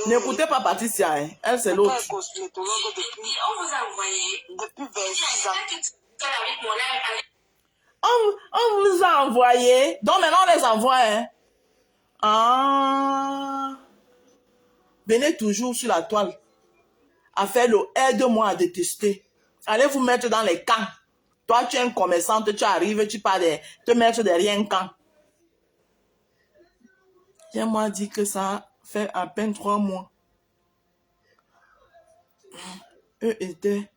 N'écoutez pas Patricia, hein. Elle c'est l'autre. On vous a envoyé depuis 26 ans. On vous a envoyé. Donc maintenant on les envoie, hein. Ah. Venez toujours sur la toile à faire le aide-moi à détester. Allez vous mettre dans les camps. Toi, tu es un commerçant, tu arrives, tu pars te mettre derrière un camp. J'ai-moi dit que ça fait à peine 3 mois. Eux étaient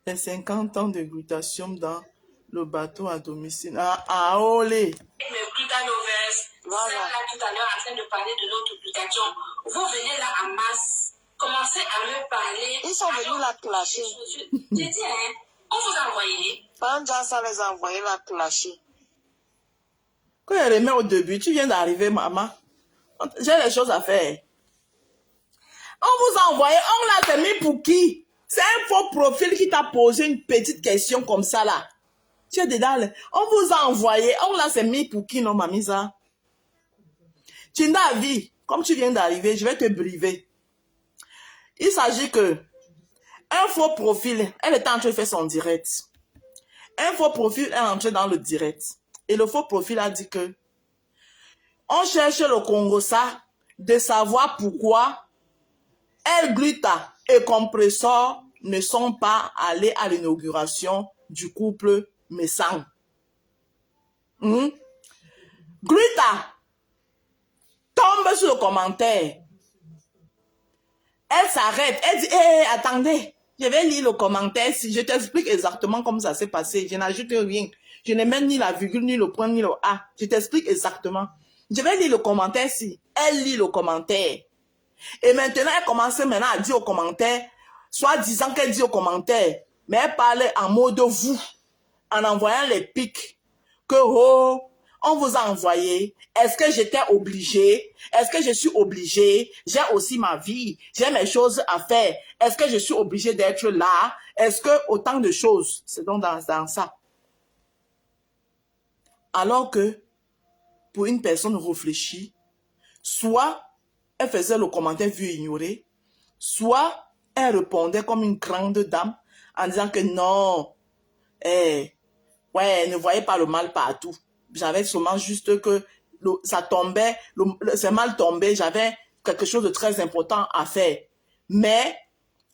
les 50 ans de glutatium dans le bateau à domicile. Ah, olé! Le glutanovers, voilà. Là tout à l'heure en train de parler de notre glutathion. Vous venez là en masse, commencez à me parler. Ils sont venus la clasher. J'ai dit, hein, on vous a envoyé. Pendant ça les a envoyés la clasher. Quand elle remet au début, tu viens d'arriver, maman. J'ai des choses à faire. On vous a envoyé, on l'a fait mis pour qui? C'est un faux profil qui t'a posé une petite question comme ça là. Tu es dedans. On vous a envoyé, on l'a fait mis pour qui, non, mamisa? Tu n'as vie, comme tu viens d'arriver, je vais te briver. Il s'agit que un faux profil, elle était en train de faire son direct. Un faux profil est entré dans le direct. Et le faux profil a dit que on cherche le Congossa de savoir pourquoi El Gluta et Compressor ne sont pas allés à l'inauguration du couple Messang. Gluta tombe sur le commentaire. Elle s'arrête. Elle dit, attendez, je vais lire le commentaire. Si je t'explique exactement comment ça s'est passé. Je n'ajoute rien. Je n'ai même ni la virgule, ni le point, ni le A. Je t'explique exactement. Je vais lire le commentaire si. Elle lit le commentaire. Et maintenant, elle commence maintenant à dire au commentaire, soit disant qu'elle dit au commentaire, mais elle parle en mode vous, en envoyant les pics, que oh, on vous a envoyé, est-ce que j'étais obligée, est-ce que je suis obligée, j'ai aussi ma vie, j'ai mes choses à faire, est-ce que je suis obligée d'être là, est-ce que autant de choses, c'est donc dans ça. Alors que, pour une personne réfléchie, soit elle faisait le commentaire vu ignoré, soit elle répondait comme une grande dame en disant que non, ouais, ne voyez pas le mal partout. J'avais seulement juste que ça tombait, c'est mal tombé, j'avais quelque chose de très important à faire. Mais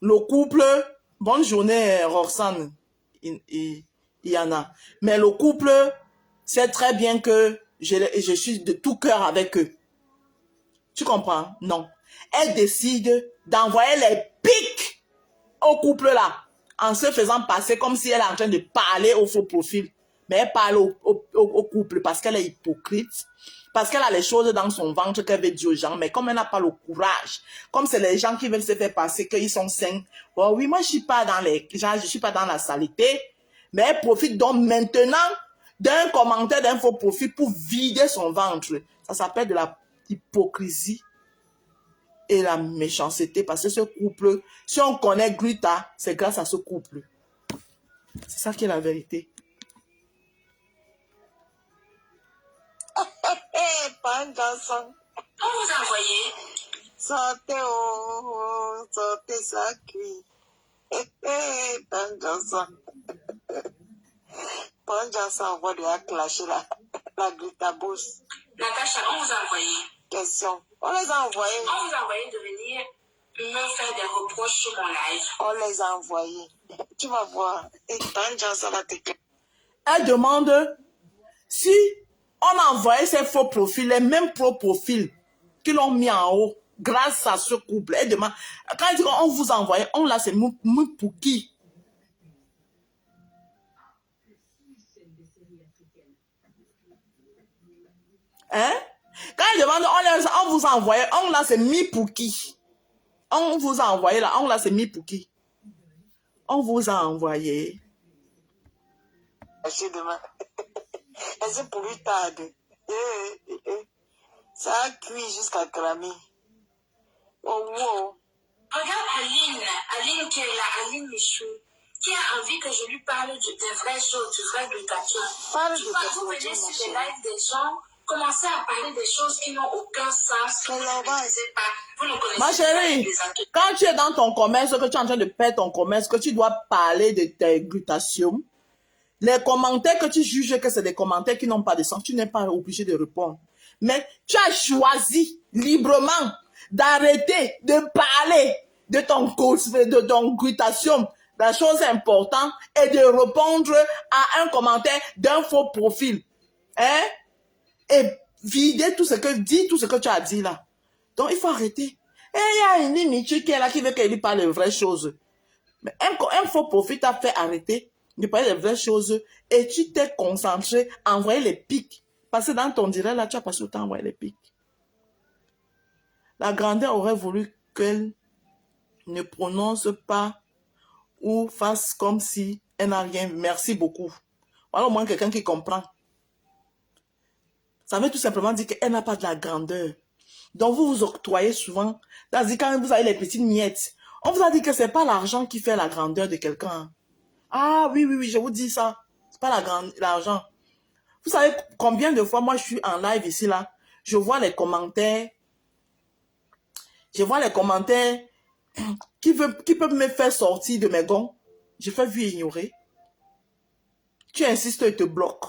le couple, bonne journée Roxane, il y en a. Mais le couple sait très bien que je suis de tout cœur avec eux. Tu comprends? Non. Elle décide d'envoyer les pics au couple là, en se faisant passer comme si elle est en train de parler au faux profil. Mais elle parle au couple parce qu'elle est hypocrite, parce qu'elle a les choses dans son ventre qu'elle veut dire aux gens, mais comme elle n'a pas le courage, comme c'est les gens qui veulent se faire passer qu'ils sont sains, bon oui, moi je suis pas dans je suis pas dans la saleté, mais elle profite donc maintenant d'un commentaire d'un faux profil pour vider son ventre. Ça s'appelle de la hypocrisie et la méchanceté, parce que ce couple, si on connaît Gluta, c'est grâce à ce couple. C'est ça qui est la vérité. Pas un garçon. On vous a envoyé. Sortez, oh, sortez, ça cuit. Pas un garçon. Pas un garçon envoie de la clasher la glutabose. Natacha, on vous a envoyé. Question. On les a envoyés. On vous a envoyé de venir me faire des reproches sur mon live. On les a envoyés. Tu vas voir. Et pas un garçon va te... Elle demande si on a envoyé ces faux profils, les mêmes faux profils qui l'ont mis en haut grâce à ce couple. Elle demande, quand elle dit qu'on vous a envoyé, on l'a, c'est pour qui? Hein? Quand elle demande, on vous a envoyé, on l'a, c'est mis pour qui? On vous a envoyé là, on l'a, c'est mis pour qui? On vous a envoyé. C'est demain. C'est pour lui tarder. Ça a cuit jusqu'à cramer. Oh, wow. Regarde Aline qui est là, Aline Michou, qui a envie que je lui parle des vraies choses, du vrai glutathion. Vous venez sur les lives des gens, commencez à parler des choses qui n'ont aucun sens, que vous ne maîtrisez pas. Vous ne connaissez Ma pas chérie, les acteurs. quand tu es dans ton commerce, que tu es en train de perdre ton commerce, que tu dois parler de tes glutations, les commentaires que tu juges que c'est des commentaires qui n'ont pas de sens, tu n'es pas obligé de répondre. Mais tu as choisi librement d'arrêter de parler de ton glutation, la chose importante, et de répondre à un commentaire d'un faux profil. Hein? Et vider tout ce que tu as dit là. Donc, il faut arrêter. Et il y a une limite qui est là qui veut qu'elle lui parle de vraies choses. Mais un faux profil t'a fait arrêter de parler de vraies choses et tu t'es concentré à envoyer les pics. Parce que dans ton direct, là, tu as passé le temps à envoyer les pics. La grandeur aurait voulu qu'elle ne prononce pas ou fasse comme si elle n'a rien vu. Merci beaucoup. Voilà au moins quelqu'un qui comprend. Ça veut tout simplement dire qu'elle n'a pas de la grandeur. Donc vous vous octroyez souvent, c'est-à-dire quand vous avez les petites miettes, on vous a dit que c'est pas l'argent qui fait la grandeur de quelqu'un. Ah oui, oui, oui, je vous dis ça. C'est pas l'argent. Vous savez combien de fois, moi je suis en live ici, là, je vois les commentaires qui peuvent me faire sortir de mes gonds. Je fais vu ignorer. Tu insistes et te bloques.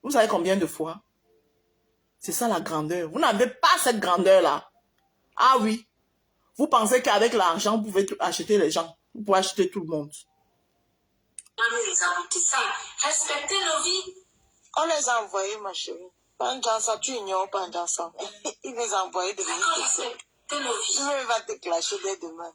Vous savez combien de fois? C'est ça la grandeur. Vous n'avez pas cette grandeur-là. Ah oui. Vous pensez qu'avec l'argent, vous pouvez acheter les gens. Vous pouvez acheter tout le monde. Les aboutissants, respectez nos vies. On les a envoyés, ma chérie. Pendant ça, tu ignores pendant ça. Ils les ont envoyés de venir. Tu vas te clasher dès demain.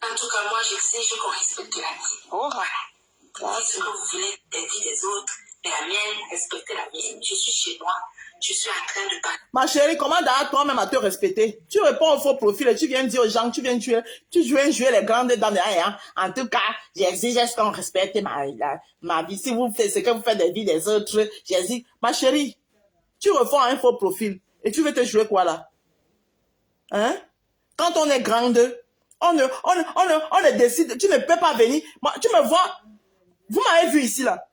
En tout cas, moi, j'exige qu'on respecte la vie. Oh, voilà. Ce que vous voulez des vies des autres, mais la mienne, respectez la mienne. Je suis chez moi. Je suis en train de parler. Ma chérie, comment d'ailleurs toi-même à te respecter? Tu réponds au faux profil et tu viens dire aux gens, tu viens jouer les grandes dames. Hein? En tout cas, j'exige qu'on respecte ma vie. Si vous faites ce que vous faites des vies des autres, j'exige. Ma chérie, tu réponds à un faux profil et tu veux te jouer quoi là? Hein? Quand on est grande, on ne décide, tu ne peux pas venir. Moi, tu me vois, vous m'avez vu ici là.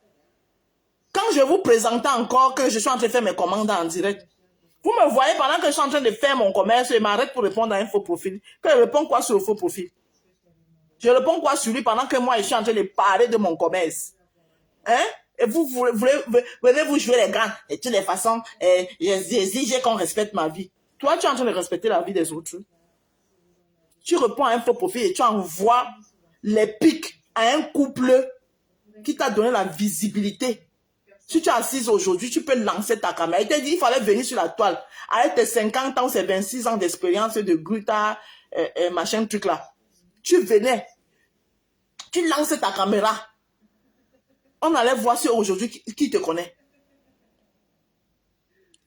Quand je vous présentais encore que je suis en train de faire mes commandes en direct, vous me voyez pendant que je suis en train de faire mon commerce et m'arrête pour répondre à un faux profil. Que je réponds quoi sur le faux profil? Je réponds quoi sur lui pendant que moi je suis en train de parler de mon commerce? Hein? Et vous venez vous jouer les grands. Et de toutes les façons, j'exige qu'on respecte ma vie. Toi, tu es en train de respecter la vie des autres. Tu réponds à un faux profil et tu envoies les pics à un couple qui t'a donné la visibilité. Si tu es assise aujourd'hui, tu peux lancer ta caméra. Il t'a dit qu'il fallait venir sur la toile. Avec tes 50 ans, ces 26 ans d'expérience de gluta, machin truc là. Tu venais. Tu lances ta caméra. On allait voir si aujourd'hui qui te connaît.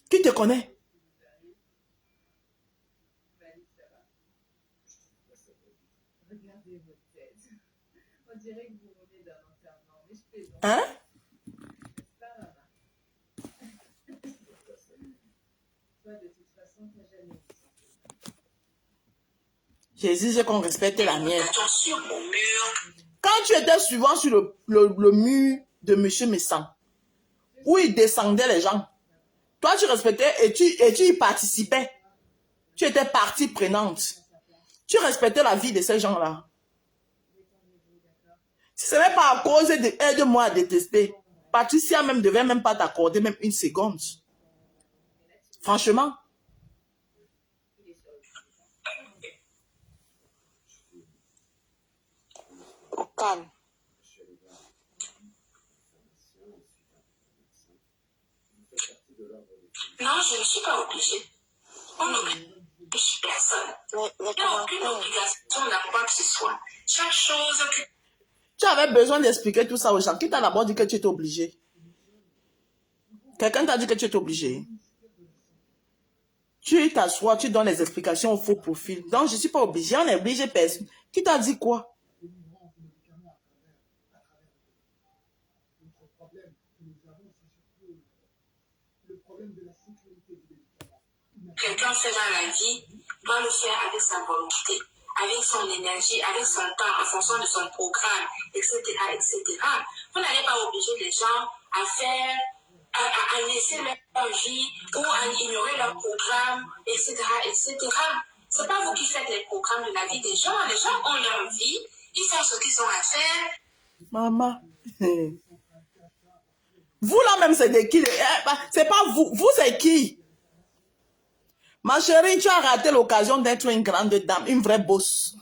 Qui te connaît? Hein? J'exige qu'on respecte la mienne. Quand tu étais souvent sur le mur de M. Messan, où il descendait les gens, toi tu respectais et tu y participais. Tu étais partie prenante. Tu respectais la vie de ces gens-là. Si ce n'est pas à cause de aide-moi à détester, Patricia même ne devait même pas t'accorder même une seconde. Franchement. Au calme. Non, je ne suis pas obligée. On n'oblige personne. Il n'y a aucune obligation dans quoi que ce soit. Chaque chose que... Tu avais besoin d'expliquer tout ça aux gens. Qui t'a d'abord dit que tu étais obligé? Quelqu'un t'a dit que tu étais obligé? Tu t'assois, tu donnes les explications au faux profil. Donc, je ne suis pas obligé. On est obligé personne. Qui t'a dit quoi? Quelqu'un fait dans la vie doit le faire avec sa volonté, avec son énergie, avec son temps, en fonction de son programme, etc., etc. Vous n'allez pas obliger les gens à faire, à laisser leur vie ou à ignorer leur programme, etc., etc. C'est pas vous qui faites les programmes de la vie des gens. Les gens ont leur vie. Ils savent ce qu'ils ont à faire. Maman. Vous là même, c'est de qui? C'est pas vous. Vous, c'est qui? Ma chérie, tu as raté l'occasion d'être une grande dame, une vraie bosse.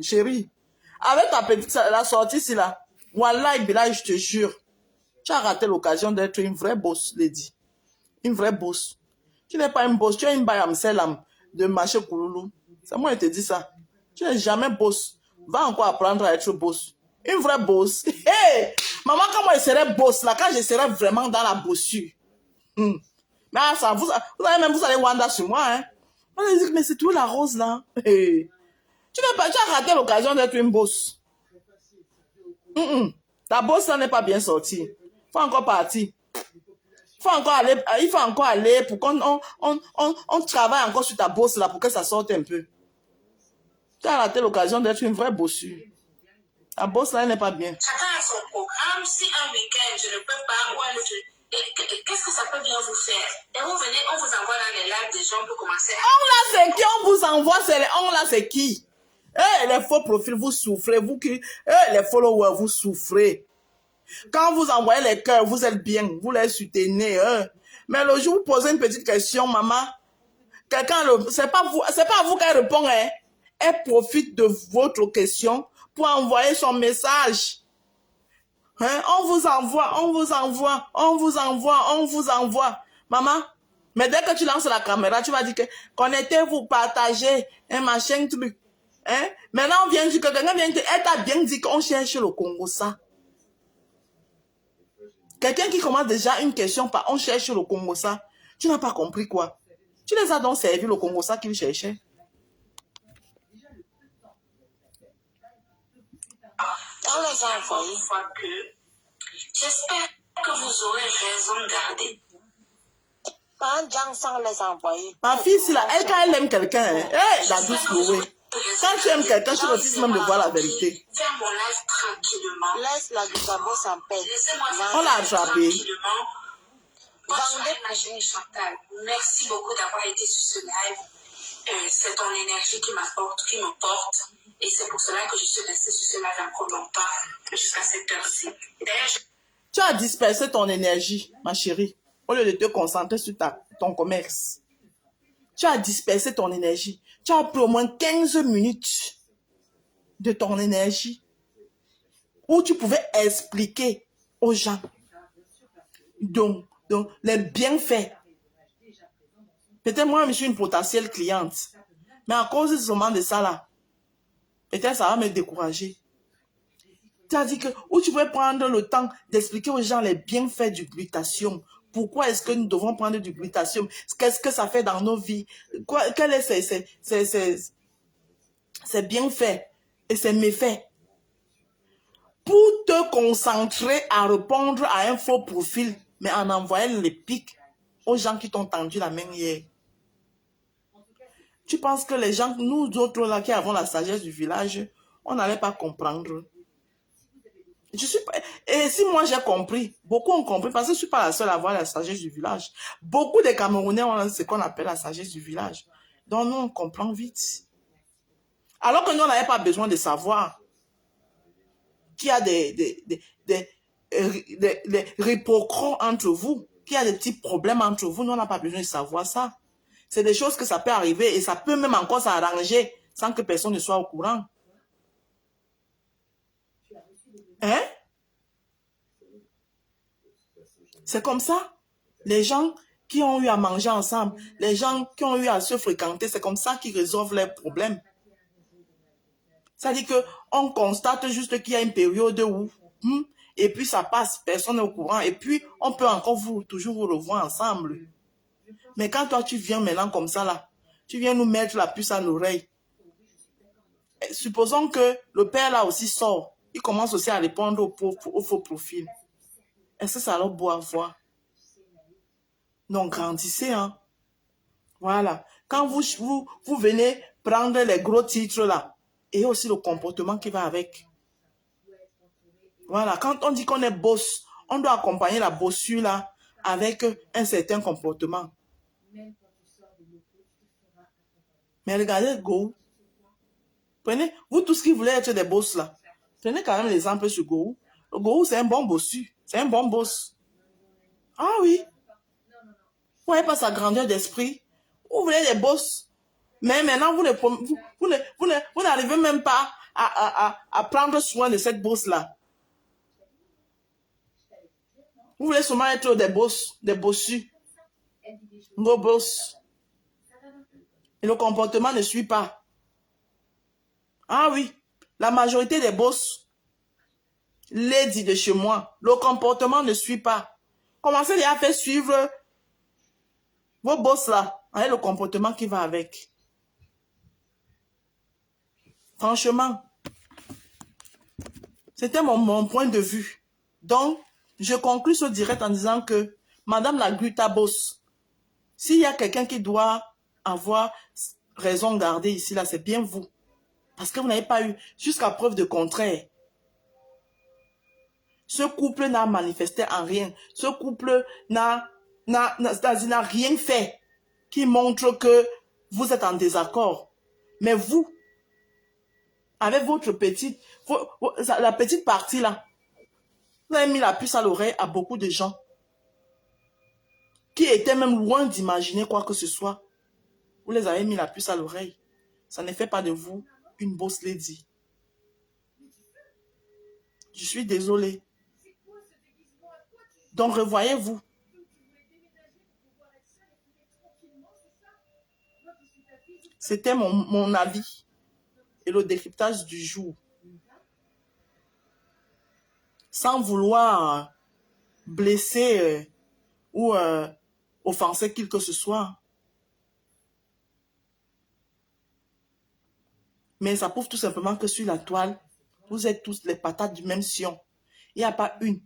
Chérie. Avec ta petite, la sortie ici là. Wallah, Bilal, je te jure. Tu as raté l'occasion d'être une vraie bosse, Lady. Une vraie bosse. Tu n'es pas une bosse, tu es une bayamselam de marché Kouloulou. C'est moi qui te dis ça. Tu n'es jamais bosse. Va encore apprendre à être bosse. Une vraie bosse. Hey! Maman, quand moi je serai bosse là, quand je serai vraiment dans la bossure. Mais ça, vous allez wonder sur moi, hein. On va dire, mais c'est tout la rose là. Hey. Tu as raté l'occasion d'être une bosse. Ta bosse là n'est pas bien sortie. Il faut encore partir. Il faut encore aller pour qu'on travaille encore sur ta bosse là pour que ça sorte un peu. Tu as raté l'occasion d'être une vraie bossure. Ta bosse là n'est pas bien. Chacun a son programme. Si un week-end je ne peux pas, qu'est-ce que ça peut bien vous faire? Et vous venez, on vous envoie dans les lives des gens pour commencer à... On là c'est qui on vous envoie, on là c'est qui? Les faux profils, vous souffrez. Vous qui, les followers, vous souffrez. Quand vous envoyez les cœurs, vous êtes bien, vous les soutenez. Mais le jour où vous posez une petite question, maman, c'est pas à vous qu'elle répond. Hein. Elle profite de votre question pour envoyer son message. Hein? On vous envoie. Maman, mais dès que tu lances la caméra, tu vas dire que connectez-vous, partagez, un machin, truc. Hein? Maintenant, on vient dire que quelqu'un vient dire, elle t'a bien dit qu'on cherche le Congo, ça. Quelqu'un qui commence déjà une question par on cherche le Congo, ça. Tu n'as pas compris quoi? Tu les as donc servi le Congo, ça qu'ils cherchaient. On les a envoyés une fois que j'espère que vous aurez raison de garder. Ma fille, si là, quand elle aime quelqu'un, la douce louée. Quand tu aimes quelqu'un, tu refuses même de voir la vérité. Faire mon live tranquillement. Laisse la guitare en paix. On l'a attrapé. Chantal, merci beaucoup d'avoir été sur ce live. C'est ton énergie qui m'apporte, qui me porte. Et c'est pour cela que je suis restée sur ce live encore longtemps, jusqu'à cette heure-ci. Tu as dispersé ton énergie, ma chérie, au lieu de te concentrer sur ton commerce. Tu as dispersé ton énergie. Tu as pris au moins 15 minutes de ton énergie où tu pouvais expliquer aux gens donc les bienfaits. Peut-être moi, je suis une potentielle cliente. Mais à cause seulement de ça là, peut-être ça va me décourager. Tu as dit que où tu pouvais prendre le temps d'expliquer aux gens les bienfaits du glutathion. Pourquoi est-ce que nous devons prendre du glutathium? Qu'est-ce que ça fait dans nos vies? Quel est ses bienfaits et ses méfaits? Pour te concentrer à répondre à un faux profil, mais en envoyant les pics aux gens qui t'ont tendu la main hier. Tu penses que les gens, nous autres là qui avons la sagesse du village, on n'allait pas comprendre? Et si moi j'ai compris, beaucoup ont compris, parce que je ne suis pas la seule à avoir la sagesse du village. Beaucoup de Camerounais ont ce qu'on appelle la sagesse du village. Donc nous, on comprend vite. Alors que nous, on n'avait pas besoin de savoir qu'il y a des réprocrons entre vous, qu'il y a des petits problèmes entre vous. Nous, on n'a pas besoin de savoir ça. C'est des choses que ça peut arriver et ça peut même encore s'arranger sans que personne ne soit au courant. Hein? C'est comme ça. Les gens qui ont eu à manger ensemble, les gens qui ont eu à se fréquenter, c'est comme ça qu'ils résolvent leurs problèmes. C'est-à-dire qu'on constate juste qu'il y a une période où, et puis ça passe, personne n'est au courant, et puis on peut encore toujours vous revoir ensemble. Mais quand toi tu viens maintenant comme ça là, tu viens nous mettre la puce à l'oreille. Supposons que le père là aussi sort. Il commence aussi à répondre au faux profil. Est-ce que ça leur beau à voir? Donc, grandissez, hein. Voilà. Quand vous venez prendre les gros titres là, et aussi le comportement qui va avec. Voilà. Quand on dit qu'on est boss, on doit accompagner la bossure là avec un certain comportement. Mais regardez Go. Prenez, vous tous qui voulez être des boss là, prenez quand même l'exemple sur Go. Go, c'est un bon bossu. C'est un bon boss. Ah oui. Vous voyez pas sa grandeur d'esprit. Vous voulez des boss. Mais maintenant, vous n'arrivez même pas à prendre soin de cette boss là. Vous voulez seulement être des boss, des bossus. Vos boss. Et le comportement ne suit pas. Ah oui, la majorité des boss, lady de chez moi, le comportement ne suit pas. Commencez déjà à faire suivre vos boss là, avec le comportement qui va avec. Franchement, c'était mon point de vue. Donc, je conclue ce direct en disant que, Madame la Gluta boss, s'il y a quelqu'un qui doit avoir raison gardée ici, là, c'est bien vous. Parce que vous n'avez pas eu, jusqu'à preuve de contraire. Ce couple n'a manifesté en rien. Ce couple n'a rien fait qui montre que vous êtes en désaccord. Mais vous, avec votre petite, la petite partie là, vous avez mis la puce à l'oreille à beaucoup de gens qui étaient même loin d'imaginer quoi que ce soit. Vous les avez mis la puce à l'oreille. Ça ne fait pas de vous une boss lady. Je suis désolée. Donc revoyez-vous. C'était mon avis et le décryptage du jour. Sans vouloir blesser ou offenser qui que ce soit. Mais ça prouve tout simplement que sur la toile, vous êtes tous les patates du même sion. Il n'y a pas une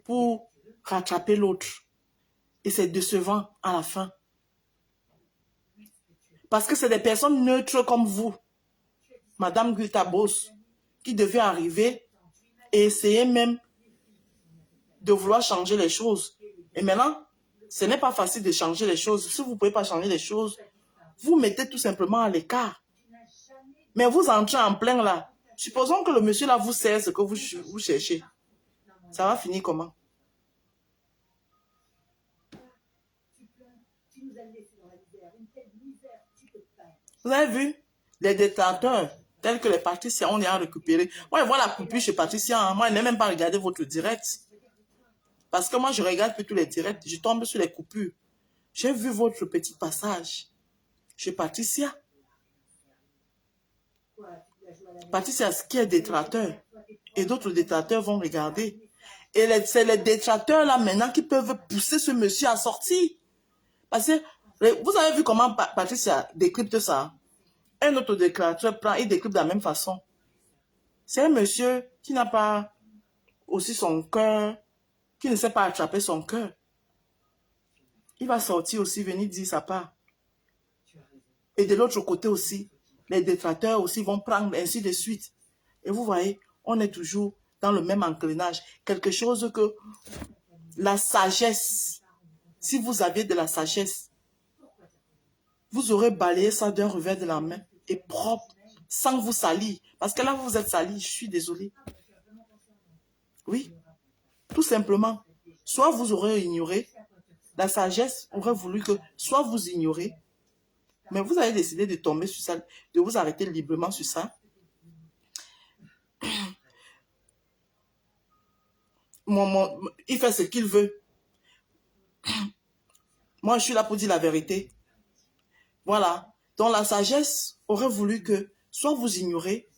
pour rattraper l'autre. Et c'est décevant à la fin. Parce que c'est des personnes neutres comme vous, Madame Gultabos, qui devait arriver et essayer même de vouloir changer les choses. Et maintenant, ce n'est pas facile de changer les choses. Si vous ne pouvez pas changer les choses, vous mettez tout simplement à l'écart. Mais vous entrez en plein là. Supposons que le monsieur là vous sert ce que vous cherchez. Ça va finir comment? Vous avez vu les détracteurs tels que les Patriciens, on est à récupérer. Moi, je vois la coupure chez Patricia. Moi, je n'ai même pas regardé votre direct. Parce que moi, je regarde plus tous les directs. Je tombe sur les coupures. J'ai vu votre petit passage chez Patricia. Patricia, ce qui est détracteur. Et d'autres détracteurs vont regarder. Et c'est les détracteurs là maintenant qui peuvent pousser ce monsieur à sortir. Parce que vous avez vu comment Patricia décrypte ça. Un autre détracteur prend et décrypte de la même façon. C'est un monsieur qui n'a pas aussi son cœur, qui ne sait pas attraper son cœur. Il va sortir aussi, venir dire sa part. Et de l'autre côté aussi, les détracteurs aussi vont prendre ainsi de suite. Et vous voyez, on est toujours dans le même enclinage. Quelque chose que la sagesse, si vous aviez de la sagesse, vous aurez balayé ça d'un revers de la main et propre, sans vous salir. Parce que là, vous êtes sali, je suis désolée. Oui, tout simplement. Soit vous aurez ignoré, la sagesse aurait voulu que soit vous ignorez, mais vous avez décidé de tomber sur ça, de vous arrêter librement sur ça. Il fait ce qu'il veut. Moi, je suis là pour dire la vérité. Voilà. Donc, la sagesse aurait voulu que soit vous ignorez,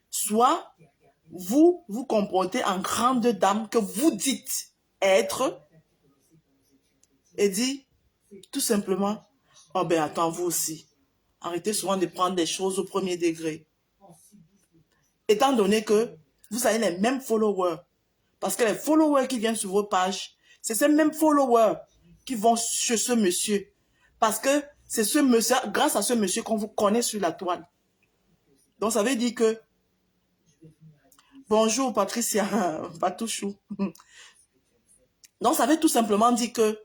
soit vous vous comportez en grande dame que vous dites être et dit tout simplement, oh ben attends, vous aussi. Arrêtez souvent de prendre des choses au premier degré. Étant donné que vous avez les mêmes followers, parce que les followers qui viennent sur vos pages, c'est ces mêmes followers qui vont chez ce monsieur. Parce que c'est ce monsieur, grâce à ce monsieur qu'on vous connaît sur la toile. Donc ça veut dire que, bonjour Patricia, Patouchou. Donc ça veut tout simplement dire que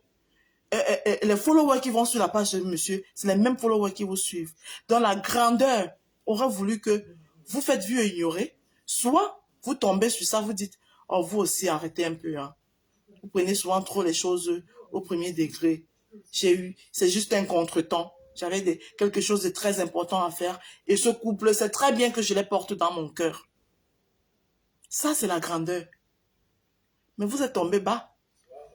les followers qui vont sur la page de monsieur, c'est les mêmes followers qui vous suivent. Dans la grandeur, aurait voulu que vous faites vue et ignorer, soit vous tombez sur ça, vous dites, oh, vous aussi, arrêtez un peu. Hein. Vous prenez souvent trop les choses au premier degré. C'est juste un contretemps. J'avais quelque chose de très important à faire. Et ce couple, c'est très bien que je les porte dans mon cœur. Ça, c'est la grandeur. Mais vous êtes tombé bas.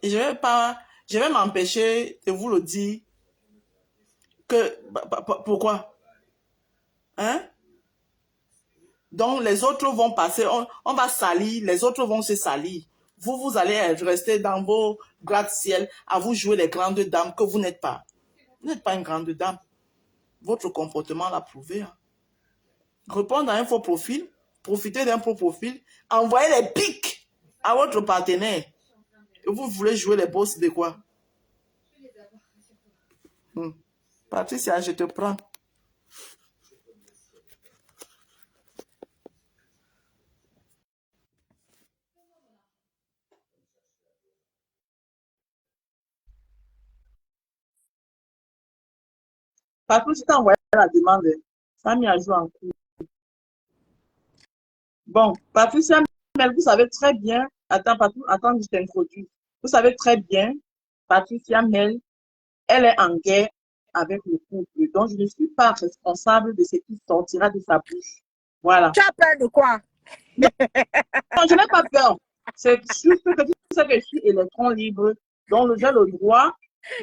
Et je vais m'empêcher de vous le dire. Pourquoi? Hein? Donc, les autres vont passer, on va salir, les autres vont se salir. Vous allez rester dans vos gratte-ciel à vous jouer les grandes dames que vous n'êtes pas. Vous n'êtes pas une grande dame. Votre comportement l'a prouvé. Hein. Répondre à un faux profil, profiter d'un faux profil, envoyer les pics à votre partenaire. Et vous voulez jouer les boss de quoi? Patricia, je te prends. Patricia t'a envoyé la demande. Ça a mis à jouer en cours. Bon, Patricia, vous savez très bien. Attends, je t'introduis. Vous savez très bien, Patricia Mel, elle est en guerre avec le couple. Donc, je ne suis pas responsable de ce qui sortira de sa bouche. Voilà. Tu as peur de quoi? Non, je n'ai pas peur. C'est juste que tu sais que je suis électron libre. Donc, j'ai le droit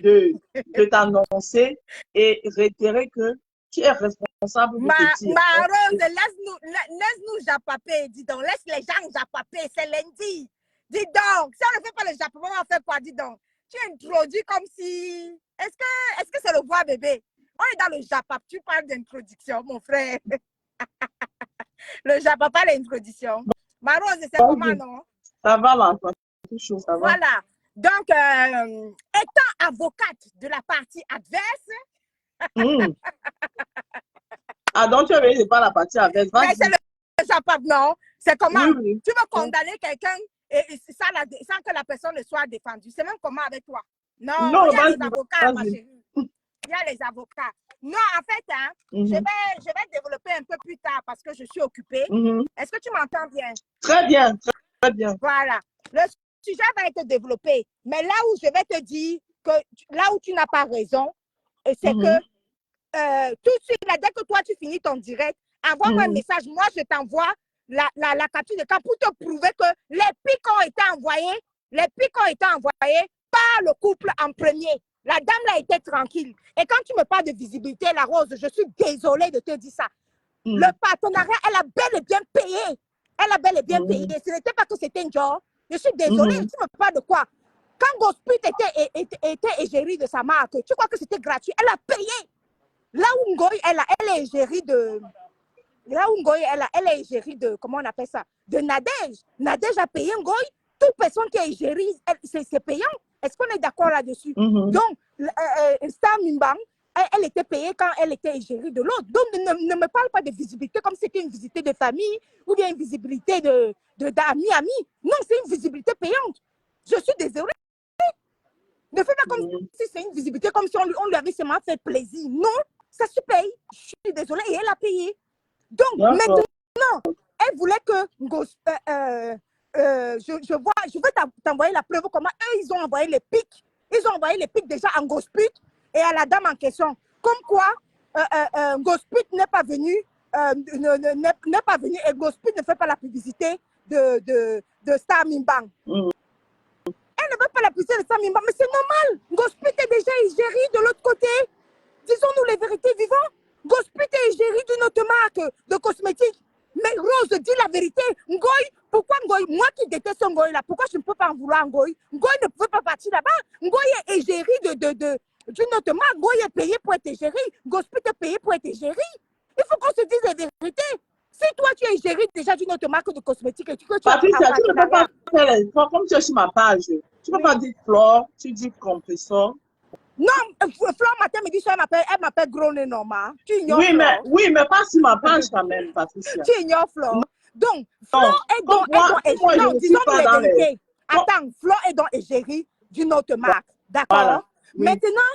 de t'annoncer et réitérer que tu es responsable de te dire. Rose, laisse-nous japaper, dis donc. Laisse les gens japaper, c'est lundi. Dis donc, si on ne fait pas le japapé, on va faire quoi, dis donc? Tu introduis comme si... Est-ce que c'est le voix bébé? On est dans le japap, tu parles d'introduction, mon frère. Le japapa, l'introduction. Ma Rose, c'est comment, non? Ça va, l'enfant. C'est chaud, ça va. Voilà. Donc, étant avocate de la partie adverse... Ah, donc tu avais pas la partie adverse. Mais c'est le japap, non? C'est comment? Oui. Tu veux condamner quelqu'un et sans que la personne ne soit défendue. C'est même comment avec toi? Non, il y a les avocats, ma chérie. Il y a les avocats. Non, en fait, hein, je vais développer un peu plus tard parce que je suis occupée. Est-ce que tu m'entends bien? Très bien, très bien. Voilà. Le sujet va être développé. Mais là où je vais te dire que là où tu n'as pas raison, c'est que tout de suite, là, dès que toi, tu finis ton direct, envoie-moi un message. Moi, je t'envoie la capture de cas pour te prouver que les pics ont été envoyés par le couple en premier. La dame là était tranquille. Et quand tu me parles de visibilité, la Rose, je suis désolée de te dire ça. Le partenariat, elle a bel et bien payé. Elle a bel et bien payé. Ce n'était pas que c'était un job. Je suis désolée. Tu me parles de quoi? Quand Gospit était égérie de sa marque, tu crois que c'était gratuit? Elle a payé. Là où Ngoy, elle est égérie de... Là où Ngoy, elle est égérie de... Comment on appelle ça? De Nadège. Nadège a payé Ngoy. Toute personne qui est égérie, c'est payant. Est-ce qu'on est d'accord là-dessus? Donc, Star Mimbang, elle était payée quand elle était égérie de l'autre. Donc, ne me parle pas de visibilité comme si c'était une visibilité de famille ou bien une visibilité d'amis. Non, c'est une visibilité payante. Je suis désolée. Ne fais pas comme si c'est une visibilité, comme si on lui avait seulement fait plaisir. Non, ça se paye. Je suis désolée et elle a payé. Donc, maintenant, elle voulait que je veux t'envoyer la preuve comment eux, ils ont envoyé les pics. Ils ont envoyé les pics déjà en Gosput et à la dame en question. Comme quoi, Gosput n'est pas venu, n'est pas venu et Gosput ne fait pas la publicité de Star Mimbang. Elle ne veut pas la publicité de Star Mimbang, mais c'est normal. Gosput est déjà égérie de l'autre côté. Disons-nous les vérités vivantes. Gosput est égérie d'une autre marque de cosmétiques. Mais Rose, dis la vérité. Ngoy, pourquoi Ngoy? Moi qui déteste Ngoy là, pourquoi je ne peux pas en vouloir Ngoy? Ngoy ne pouvait pas partir là-bas. Ngoy est égérie d'une autre marque. Ngoy est payé pour être égérie. Gosput est payé pour être égérie. Il faut qu'on se dise la vérité. Si toi tu es égérie déjà d'une autre marque de cosmétiques et tu Patricia, tu ne peux pas faire les comme tu es sur ma page. Tu ne peux pas dire Flore, tu dis compresseur. Non, Flore, matin, midi, soir, elle m'appelle gros nez normal. Tu ignores oui, mais pas sur ma page quand même, Patricia. Tu ignores Flore. Donc, Flore est donc non, disons la vérité. Attends, Flore est donc égérie d'une autre marque. D'accord? Oui. Maintenant,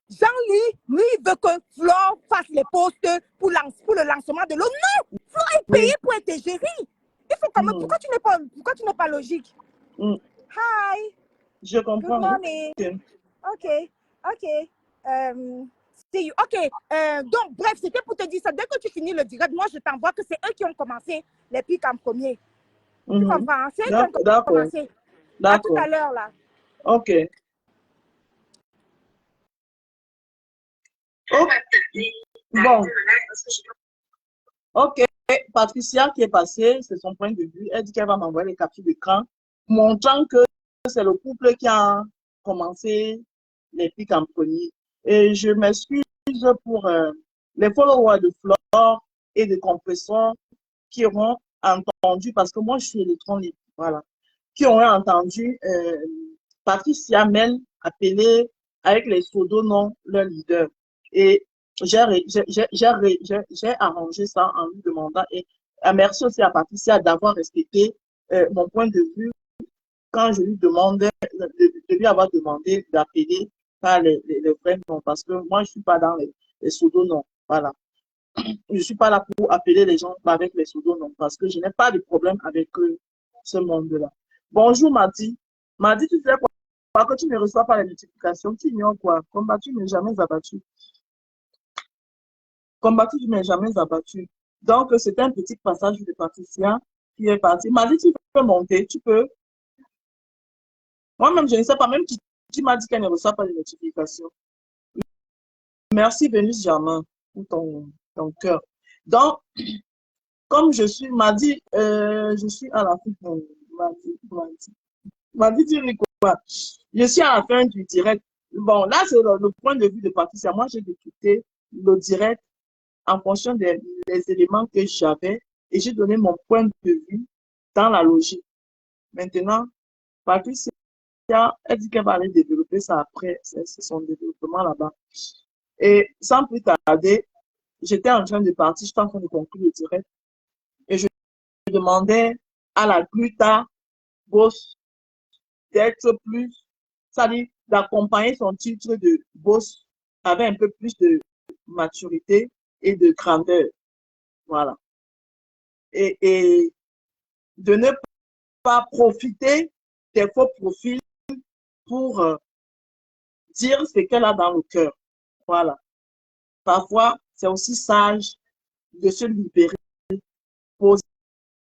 Jean-Louis, lui, il veut que Flore fasse les postes pour le lancement de l'eau. Non, Flore est payée pour être gérée. Il faut quand même. Pourquoi tu n'es pas logique? Hi. Je comprends. Good morning. OK. See you. OK. Donc, bref, c'était pour te dire ça. Dès que tu finis le direct, moi, je t'envoie que c'est eux qui ont commencé les pics en premier. Tu comprends? C'est eux qui ont commencé. À tout à l'heure, là. OK. Bon. OK. Patricia qui est passée, c'est son point de vue. Elle dit qu'elle va m'envoyer les captures d'écran montrant que c'est le couple qui a commencé les pics en premier. Et je m'excuse pour les followers de Flore et de Compresseur qui auront entendu, parce que moi je suis électron libre, voilà, qui auront entendu Patricia Mel appeler avec les pseudo-noms leur leader. Et j'ai arrangé ça en lui demandant, et merci aussi à Patricia d'avoir respecté mon point de vue quand je lui demandais, de lui avoir demandé d'appeler par les vrais noms, parce que moi, je ne suis pas dans les pseudo-noms. Voilà. Je ne suis pas là pour appeler les gens avec les pseudo-noms, parce que je n'ai pas de problème avec ce monde-là. Bonjour, Madi. Madi, tu sais quoi que tu ne reçois pas les notifications, tu ignores quoi? Combattu n'est jamais abattu. Combattu n'est jamais abattu. Donc, c'est un petit passage de Patricia qui est parti. Madi, tu peux monter, tu peux. Moi-même, je ne sais pas, même qui m'a dit qu'elle ne reçoit pas de notifications. Merci, Vénus Germain, pour ton cœur. Donc, comme je suis, je suis à la fin, tu ris quoi? Je suis à la fin du direct. Bon, là, c'est le point de vue de Patricia. Moi, j'ai écouté le direct en fonction des éléments que j'avais et j'ai donné mon point de vue dans la logique. Maintenant, Patricia, elle dit qu'elle va aller développer ça après, c'est son développement là-bas. Et sans plus tarder, j'étais en train de partir, j'étais en train de conclure le direct. Et je demandais à la Gluta boss d'être plus, c'est-à-dire d'accompagner son titre de boss avec un peu plus de maturité et de grandeur. Voilà. Et de ne pas profiter des faux profils pour dire ce qu'elle a dans le cœur. Voilà. Parfois, c'est aussi sage de se libérer, poser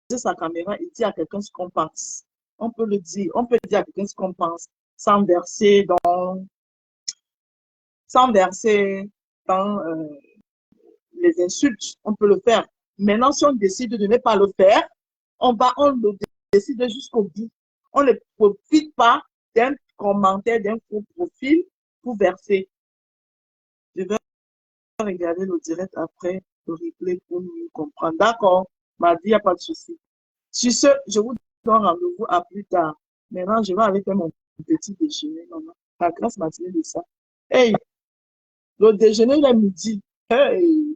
sa caméra et dire à quelqu'un ce qu'on pense. On peut le dire, on peut dire à quelqu'un ce qu'on pense sans verser dans les insultes. On peut le faire. Maintenant, si on décide de ne pas le faire, on le décide jusqu'au bout. On ne profite pas d'un commentaire, d'un faux profil pour verser. Je vais regarder le direct après le replay pour mieux comprendre. D'accord, m'a dit, il n'y a pas de souci. Sur ce, je vous donne rendez-vous à plus tard. Maintenant, je vais aller faire mon petit déjeuner, maman. La grâce matinée de ça. Hey, le déjeuner, il est midi. Hey,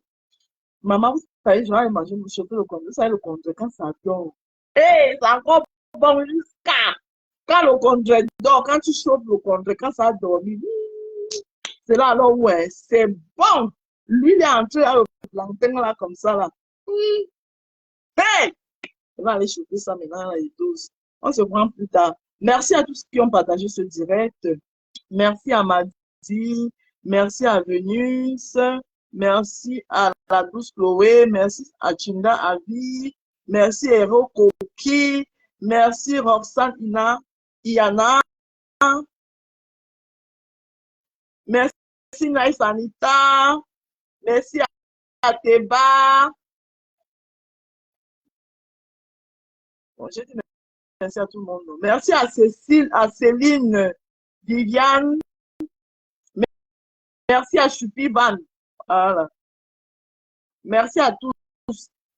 maman, vous savez, je vais aller manger mon chocolat au conduit. Ça, le conduit, quand ça dort. Hey, c'est encore bon jusqu'à quand le conduit dort, quand tu chauffes le conduit, quand ça a dormi. C'est là, alors, ouais, c'est bon. Lui, il est entré à le plantain, là, comme ça, là. Hey! On va aller chauffer ça maintenant, là, les 12. On se prend plus tard. Merci à tous qui ont partagé ce direct. Merci à Madi. Merci à Venus. Merci à la douce Chloé. Merci à Chinda Avi. Merci à Hero Koki. Merci Roxane Iana. Merci Nice Anita. Merci à Teba. Bon, j'ai dit merci à tout le monde. Merci à Cécile, à Céline, Viviane. Merci à Choupi Van. Voilà. Merci à tous.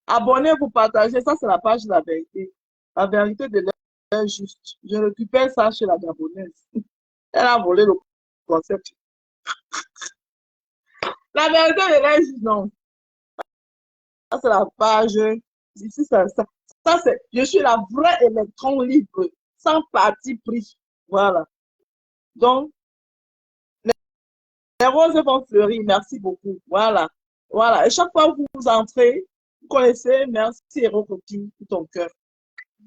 Abonnez-vous, partagez. Ça, c'est la page de la vérité. La vérité de l'air juste. Je récupère ça chez la Gabonaise. Elle a volé le concept. La vérité de l'air juste, non. Ça, c'est la page. Ici, ça c'est. Je suis la vraie électron libre, sans parti pris. Voilà. Donc, Les roses vont fleurir. Merci beaucoup. Voilà. Voilà. Et chaque fois que vous entrez, vous connaissez, merci Héros Coquille pour ton cœur.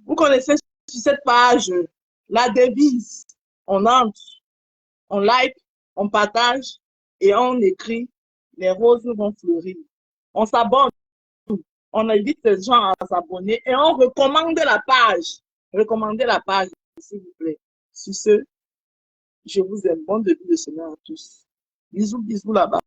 Vous connaissez sur cette page la devise. On entre, on like, on partage et on écrit les roses vont fleurir. On s'abonne, on invite les gens à s'abonner et on recommande la page. Recommandez la page, s'il vous plaît. Sur ce, je vous aime. Bon début de semaine à tous. Bisous, bisous là-bas.